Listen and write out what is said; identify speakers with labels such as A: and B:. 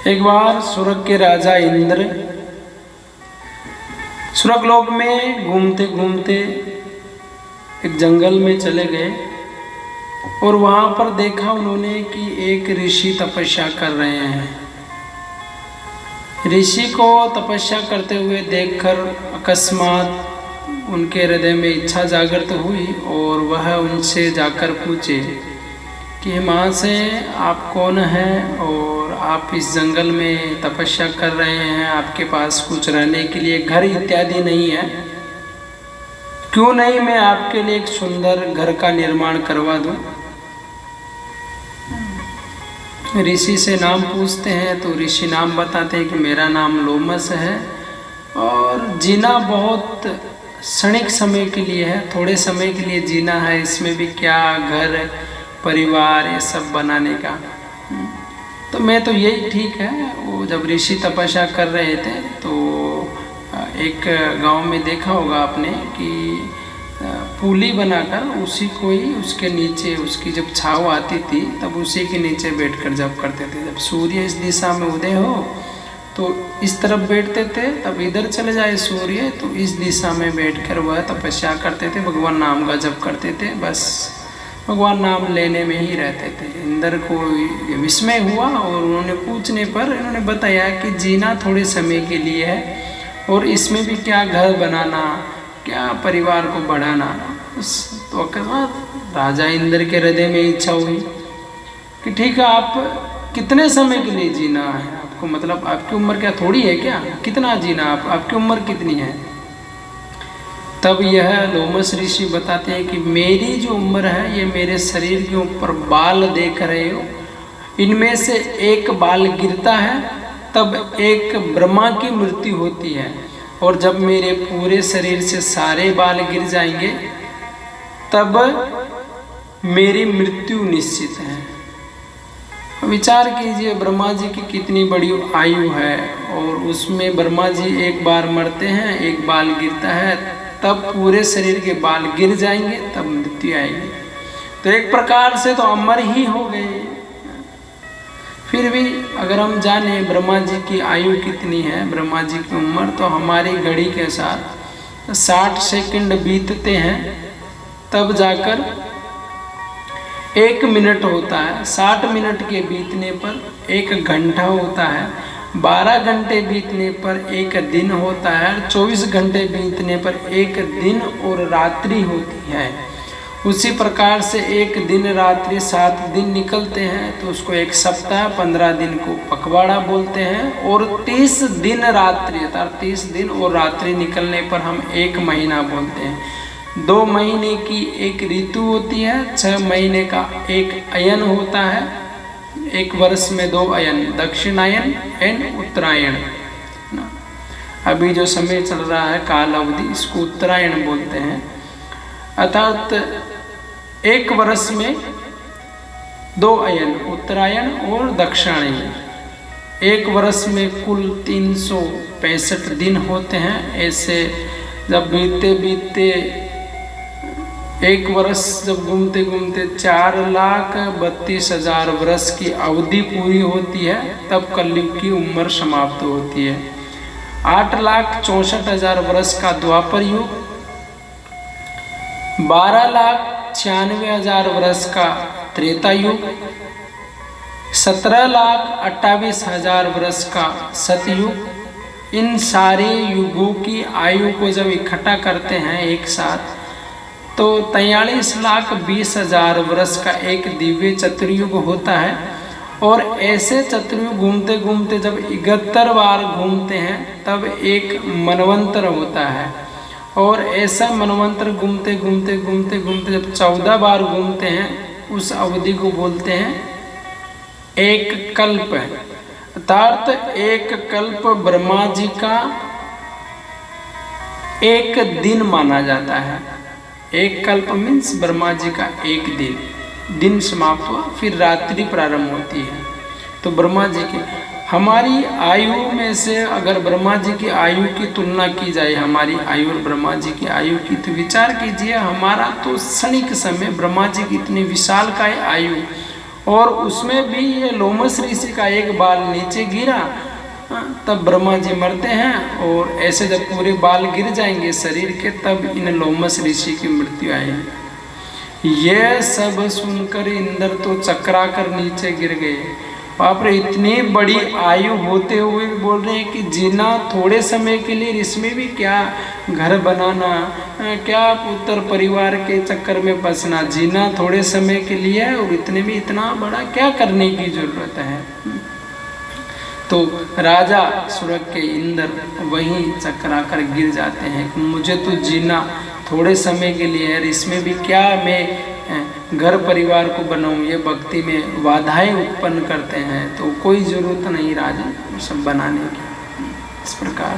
A: एक बार स्वर्ग के राजा इंद्र स्वर्गलोक में घूमते घूमते एक जंगल में चले गए और वहाँ पर देखा उन्होंने कि एक ऋषि तपस्या कर रहे हैं। ऋषि को तपस्या करते हुए देखकर अकस्मात उनके हृदय में इच्छा जागृत हुई और वह उनसे जाकर पूछे कि महाशय आप कौन हैं और आप इस जंगल में तपस्या कर रहे हैं, आपके पास कुछ रहने के लिए घर इत्यादि नहीं है, क्यों नहीं मैं आपके लिए एक सुंदर घर का निर्माण करवा दूं। ऋषि से नाम पूछते हैं तो ऋषि नाम बताते हैं कि मेरा नाम लोमस है और जीना बहुत क्षणिक समय के लिए है, थोड़े समय के लिए जीना है, इसमें भी क्या घर परिवार ये सब बनाने का। तो मैं तो यही ठीक है। वो जब ऋषि तपस्या कर रहे थे तो एक गांव में देखा होगा आपने कि पुली बनाकर उसी को ही उसके नीचे उसकी जब छाव आती थी तब उसी के नीचे बैठकर जब करते थे। जब सूर्य इस दिशा में उदय हो तो इस तरफ बैठते थे, तब इधर चले जाए सूर्य तो इस दिशा में बैठकर वह तपस्या करते थे, भगवान नाम का जप करते थे, बस भगवान नाम लेने में ही रहते थे। इंद्र को विस्मय हुआ और उन्होंने पूछने पर इन्होंने बताया कि जीना थोड़े समय के लिए है और इसमें भी क्या घर बनाना, क्या परिवार को बढ़ाना। तो अकस्मात राजा इंद्र के हृदय में इच्छा हुई कि ठीक है, आप कितने समय के लिए जीना है आपको, मतलब आपकी उम्र क्या थोड़ी है क्या, कितना जीना आपकी उम्र कितनी है। तब यह लोमस ऋषि बताते हैं कि मेरी जो उम्र है ये मेरे शरीर के ऊपर बाल देख रहे हो, इनमें से एक बाल गिरता है तब एक ब्रह्मा की मृत्यु होती है और जब मेरे पूरे शरीर से सारे बाल गिर जाएंगे तब मेरी मृत्यु निश्चित है। विचार कीजिए ब्रह्मा जी की कितनी बड़ी आयु है और उसमें ब्रह्मा जी एक बार मरते हैं, एक बाल गिरता है, तब पूरे शरीर के बाल गिर जाएंगे तब मृत्यु आएगी। तो एक प्रकार से तो अमर ही हो गए। फिर भी अगर हम जाने ब्रह्मा जी की आयु कितनी है, ब्रह्मा जी की उम्र, तो हमारी घड़ी के साथ 60 सेकंड बीतते हैं तब जाकर 1 मिनट होता है, 60 मिनट के बीतने पर 1 घंटा होता है, 12 घंटे बीतने पर 1 दिन होता है, 24 घंटे बीतने पर 1 दिन और रात्रि होती है। उसी प्रकार से 1 दिन रात्रि 7 दिन निकलते हैं तो उसको 1 सप्ताह, 15 दिन को पखवाड़ा बोलते हैं और 30 दिन रात्रि अर्थात 30 दिन और रात्रि निकलने पर हम 1 महीना बोलते हैं। 2 महीने की एक ऋतु होती है, 6 महीने का एक अयन होता है, 1 वर्ष में 2 अयन, दक्षिणायन एंड उत्तरायण। अभी जो समय चल रहा है काल अवधि, इसको उत्तरायण बोलते हैं। अर्थात 1 वर्ष में 2 अयन, उत्तरायण और दक्षिणायन। 1 वर्ष में कुल 365 दिन होते हैं। ऐसे जब बीतते बीतते 1 वर्ष जब घूमते घूमते 4,32,000 वर्ष की अवधि पूरी होती है तब कलयुग की उम्र समाप्त होती है। 8,64,000 वर्ष का द्वापर युग, 12,96,000 वर्ष का त्रेता युग, 17,28,000 वर्ष का सतयुग। इन सारे युगों की आयु को जब इकट्ठा करते हैं एक साथ तो 43,20,000 वर्ष का एक दिव्य चतुर्युग होता है। और ऐसे चतुर्युग घूमते घूमते जब 71 बार घूमते हैं तब एक मनवंतर होता है और ऐसा मनवंतर घूमते घूमते घूमते घूमते जब 14 बार घूमते हैं उस अवधि को बोलते हैं एक कल्प। अर्थात एक कल्प ब्रह्मा जी का 1 दिन माना जाता है। एक कल्प मीन्स ब्रह्मा जी का 1 दिन समाप्त हुआ, फिर रात्रि प्रारंभ होती है। तो ब्रह्मा जी की हमारी आयु में से अगर ब्रह्मा जी की आयु की तुलना की जाए, हमारी आयु और ब्रह्मा जी की आयु की, तो विचार कीजिए हमारा तो क्षणिक समय, ब्रह्मा जी की इतनी विशाल का आयु और उसमें भी ये लोमस ऋषि का एक बाल नीचे गिरा, तब ब्रह्मा जी मरते हैं। और ऐसे जब पूरे बाल गिर जाएंगे शरीर के, तब इन लोमस ऋषि की मृत्यु आएगी। यह सब सुनकर इंद्र तो चकरा कर नीचे गिर गए। बाप रे, इतनी बड़ी आयु होते हुए बोल रहे हैं कि जीना थोड़े समय के लिए, इसमें भी क्या घर बनाना, क्या पुत्र परिवार के चक्कर में बसना, जीना थोड़े समय के लिए है और इतने में इतना बड़ा क्या करने की जरूरत है। तो राजा स्वर्ग के इंद्र वहीं चकरा कर गिर जाते हैं। मुझे तो जीना थोड़े समय के लिए है, इसमें भी क्या मैं घर परिवार को बनाऊं, ये भक्ति में बाधाएं उत्पन्न करते हैं। तो कोई जरूरत नहीं राजा सब बनाने की। इस प्रकार